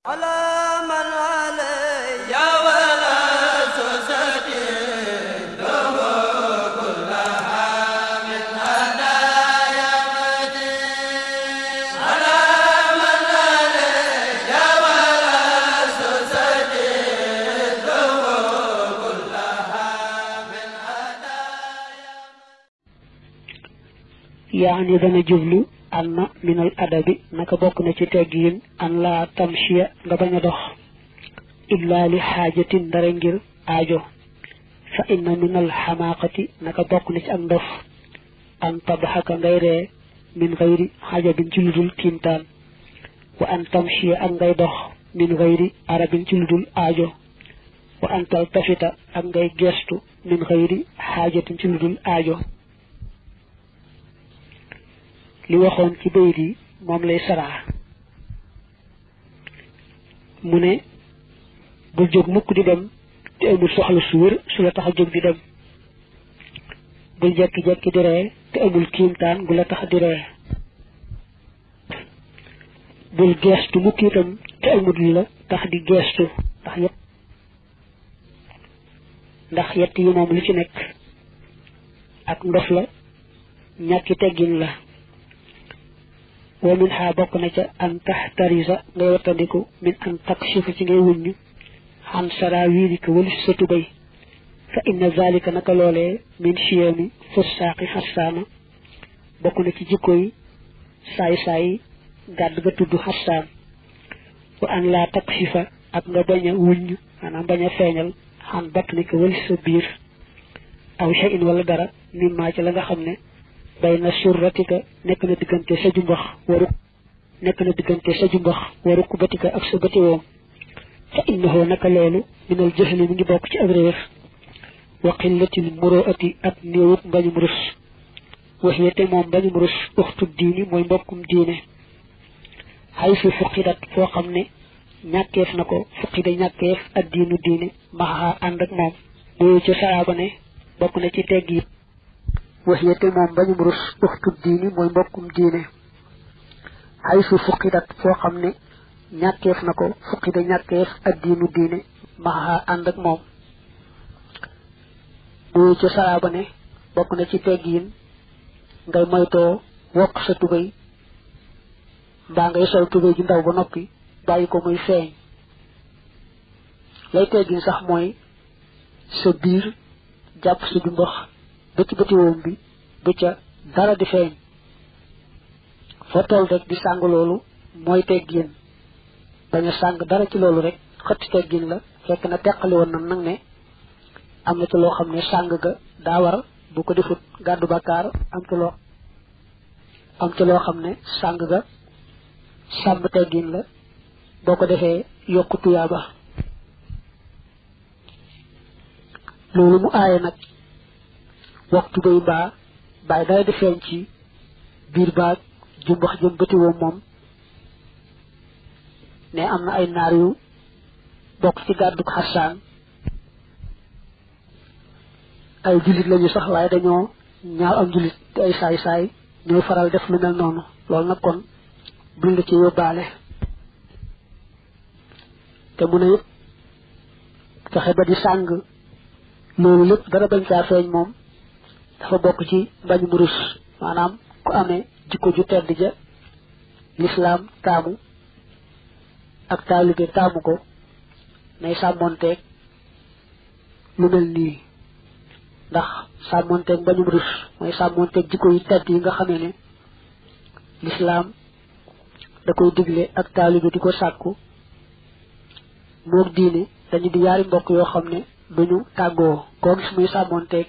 على من علي ولا سوستي له كلها من هدايا مدين على من علي ولا سوستي له كلها من هدايا يعني dana jublu anna min al adabi naka bokk na ci teggin an la tamshiya nga baña dox illa li hajatin dara ngir aajo fa inna min al hamaqati naka bokk na ci ak ndof an tabhaka ngay ree min ghayri hajabin ci ludul kintan wa an tamshiya ak ngay dox min ghayri arabin ci ludul aajo wa an taltafita ak ngay gestu min ghayri hajatin ci ludul aajo li waxoon ci bayit yi moom lay saraa mu ne bul jóg mukk di dem te amul soxla su wér su la tax a jóg di dem bul jekki-jekki di ree te amul kiimtaan gu la tax di ree bul geestu mukk itam te amul la tax di geestu ndax yett yi moom lu ci nekk ak ndof la ñàkki teggin la wa min ha bokk na ca an tahtarisa ngay wattandiku min an takshifa ci ngay wuññu xan sarawilika walis sa tubay fa inna zalika naka loolee min chiyami fussaaqi xassaana bokk na ci jikko yi saay-saay gàdd ga tudd xassaan wa an la takshifa ak nga bañ a wuññ maanaam bañ a feeñal xan batnika walis sa biir aw shay'in wala dara mimma ci la nga xam ne bayna surratika nekk na diggante sa jumbax waru kubatika ak sa bëti woom fa innahu naka loolu minal jahli mi ngi bokk ci ak réer wa qillatil muru'ati ak néewut mbañum rus waxiyate moom mbañum rus uxtu diini mooy mbokkum diine xay fi fuqidat foo xam ne ñàkkeef na ko fuqida ñàkkeef ak diinu diine maxaa ànd ak moom buyu ci saaba ne bokk na ci tegg yi waxiyate moom bañum rus uxtu diini mooy mbokkum diine xay su fuqidat foo xam ne ñàkkeef na ko fuqida ñàkkeef ak diinu diine maxa ànd ak moom buyu ci salaaba ne bokk na ci teggiin ngay moytoo wokk sa tubéy mbaa ngay sol tubéy ji ndaw ba noppi bàyyi ko muy feeñ lay teggiin sax mooy sa biir jàpp sa jumbax bëti woom bi bu ca dara di feeñ foo toll rek di sàng loolu mooy teggin bañ a sàng dara ci loolu rek xëtti teggin la fekk na teqali woon nag ne am na ci loo xam ne sàng ga daa war bu ko defut gàddu bàkkaar am ci loo xam ne sàng ga sàmm teggin la boo ko defee yokku tuyaaba loolu mu aaye nag waxtu bay mbaa bàyyi dara di feeñ ci biir baag jumbax jëm bëti woom moom ne am na ay naar yu bokk ci gàdduk xasaan ay jullit lañu sax waaye dañoo ñaaw am jullit te ay saay-saay ñooy faral def lu mel noonu loolu nag kon buñ la ci yóbbaale te mu ne it fexe ba di sàng loolu lépp dara bañ caa feeñ moom dafa bokk ci mbañum rus maanaam ku amee jikko ju tedd ja lislaam taamu ak taalibe taamu ko nay sàmmonteeg lu mel nii ndax sàmmonteeg mbañum rus mooy sàmmonteeg jikko yu tedd yi nga xamee ne lislaam da koy digle ak taalibe di ko sàkku moog diine dañu di yaari mbokk yoo xam ne duñu tàggoo koo gis muy sàmmonteeg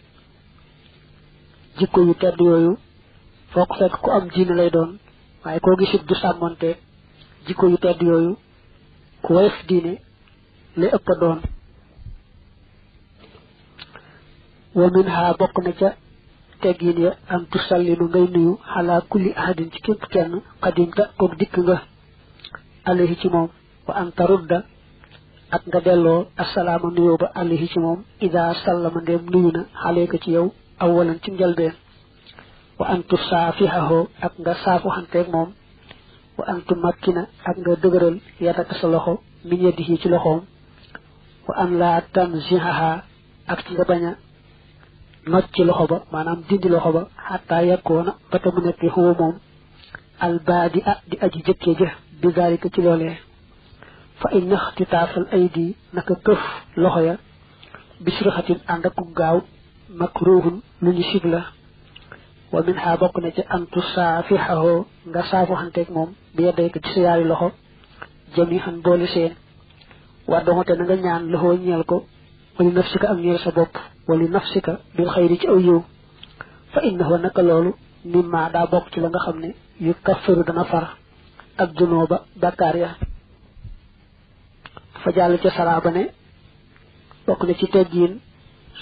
jikko yu tedd yooyu foo ko fekk ku am diine lay doon waaye koo gisit du sàmmonte jikko yu tedd yooyu ku woyof diine lay ëpp a doon wa min ha bokk na ca teggin ya am tusallimu ngay nuyu xalaa kulli ahadin ci képp kenn xadimta kook dikk nga alayhi ci moom wa an tarudda ak nga delloo assalaama nuyoo ba alayhi ci moom ida sallama ndéem nuyu na xaleeka ci yow awalan ci njëlbeen wa an tusaafihahu ak nga saafu xanteeg moom wa an tumakkina ak nga dëgëral yadaka sa loxo min yadihi ci loxoom wa an la tanzihaha ak ci nga bañ a not ci loxo ba maanaam dindi loxo ba xataa yakkoona ba te mu nekk huwa moom albaadi a di aji jëkkee ja bi zalika ci loolee fa in ixtitaafal aydi naka këf loxo ya bisrixatin ànd ak gaaw makruhun lu ñu sib la wa min ha bokk na ci antu saafixahoo nga saafuxanteeg moom bi yedday ko ci sa yaari loxo jami xan boole seen war doxote na nga ñaan loxoo ñeel ko wali nafsika am ñeel sa bopp wali nafsika bil xayri ci aw yiw fa innahu naka loolu mimma daa bokk ci la nga xam ne yu kaffiru dana far ak junooba bàkkaar ya fa jàll ca saraaba ne bokk na ci teggiin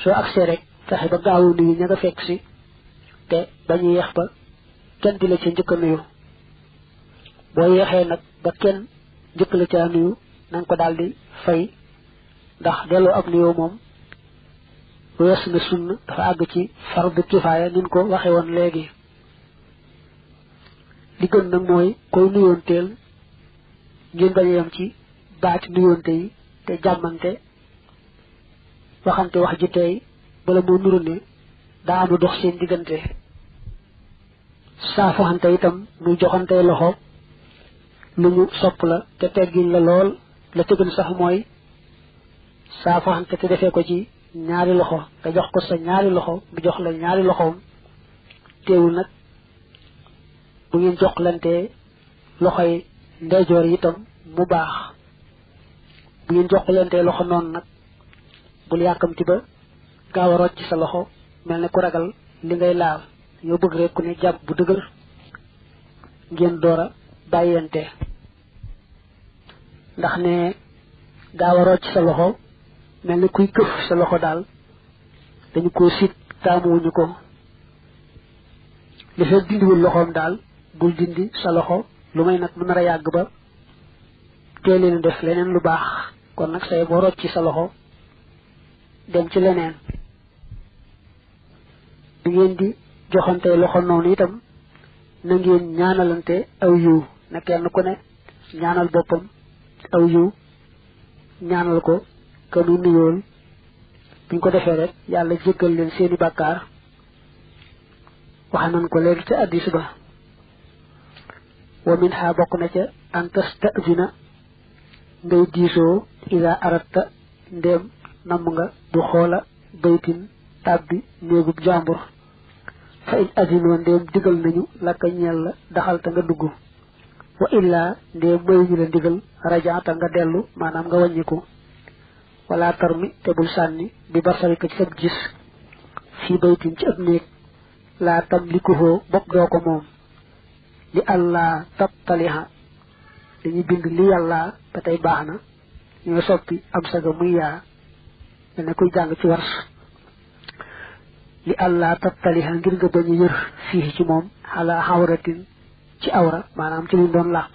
soo agsee rek fexe ba gaawu nuyu ña nga fekk si te bañu yeex ba kenn di la ca njëkk a nuyu boo yeexee nag ba kenn njëkk la ca nuyu nanga ko daldi fay ndax delloo ab nuyoo moom wees na sunna dafa àgg ci fardu kifaaya nin ko waxe woon léegi li gën nag mooy koy nuyoonteel ngeen bañ a yam ci baati nuyoonte yi te jàmmante waxante wax ji tey bala moo nuru ne daa am lu dox seen diggante saafuxante itam muy joxante loxo lu ñu sopp la te teggin la lool la tëgën sax mooy saafuxante te defee ko ci ñaari loxo nga jox ko sa ñaari loxo mu jox la ñaari loxoom teewul nag bu ngeen joxlante loxoy ndeyjoor yi itam mu baax bu ngeen joxlante loxo noonu nag bul yàkkamti ba gaaw a rocc sa loxo mel ne ku ragal li ngay laal ñoo bëgg rek ku ne jàpp bu dëgër ngeen door a bàyyante ndax ne gaaw a rocc sa loxo mel ne kuy këf sa loxo daal dañu ko sit taamuwuñu ko li fekk dindiwul loxoom daal bul dindi sa loxo lu may nag lu nar a yàgg ba teeleen def leneen lu baax kon nag say boo rocc sa loxo dem ci leneen bi ngeen di joxante loxo noonu itam na ngeen ñaanalante aw yiw na kenn ku ne ñaanal boppam aw yiw ñaanal ko kanu nuyool buñ ko defee rek yàlla jéggal leen seeni bàkkaar wax nañ ko léegi ca addis ba wa min ha bokk na ca an tastazina ngay diisoo ida aratta ndéem namm nga du xoola baytin tàbbi néegub jàmbur fa in azinoo ndéem digal nañu lakka ñeel la daxalta nga dugg wa illaa ndéem mayuñu la ndigal rajaata nga dellu maanaam nga wàññiku wala tarmi te bul sànni bi basarika ci sab gis fii baytin ci ab néeg laa tamlikuhoo bopp doo ko moom li allah tabtaliha dañuy bind li yàlla ba tey baax na ñoo soppi am saga muy yaa ne kuy jàng ci wars li allah tabtaliha ngir nga bañ a yër fii ci moom xala xawratin ci awra maanaam ci luñ doon làq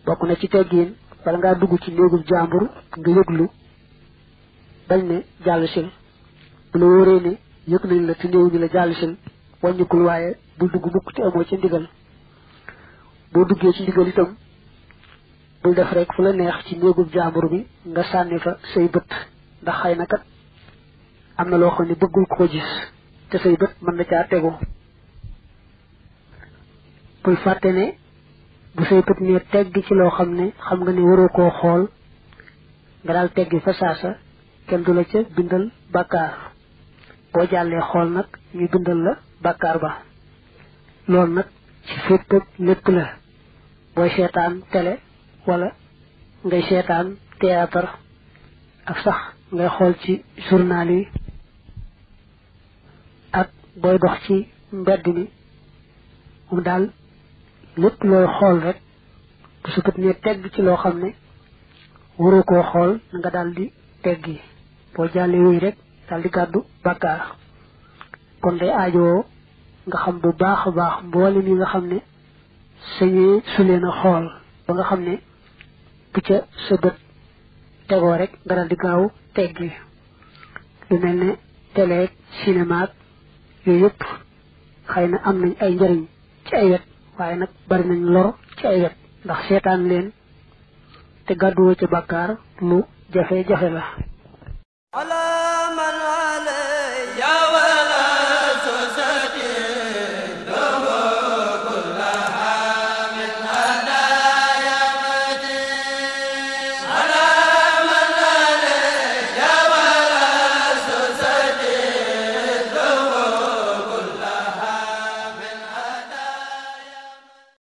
bokk na ci teggiin bala ngaa dugg ci néegul jàmbur nga yëglu bañ ne jàll sil bu la wóoree ne yëg nañ la te néewuñu la jàll sil wàññikul waaye bul dugg mukk te amoo ci ndigal boo duggee ci ndigal itam bul def rek fu la neex ci néegul jàmbur bi nga sànni fa say bët ndax xëy na kat am na loo xam ne bëggul ko gis te say bët mën na caa tegu bul fàtte ne bu say bët ne tegg ci loo xam ne xam nga ne waroo koo xool nga daal teggi fa saasa kenn du la ca bindal bàkkaar boo jàllee xool nag ñu bindal la bàkkaar ba loolu nag ci fépp lépp la booy seetaan télé wala ngay seetaan théâtre ak sax ngay xool ci journal yi ak booy dox ci mbedd mi mu daal lépp looy xool rek bu su bët ne tegg ci loo xam ne waroo koo xool nga daal di teggi boo jàllee wuy rek daal di gàddu bàkkaar kon day aajoo nga xam bu baax a baax mboolem yi nga xam ne sañee su leen a xool ba nga xam ne bu ca sa bët tegoo rek nga daal di gaaw teggi lu mel ne télé cinéma yooyu yëpp xëy na am nañ ay njëriñ ci ay wet waaye nag bari nañ lor ci ay wet ndax seetaan leen te gàdduwoo ci bàkkaar lu jafe-jafe la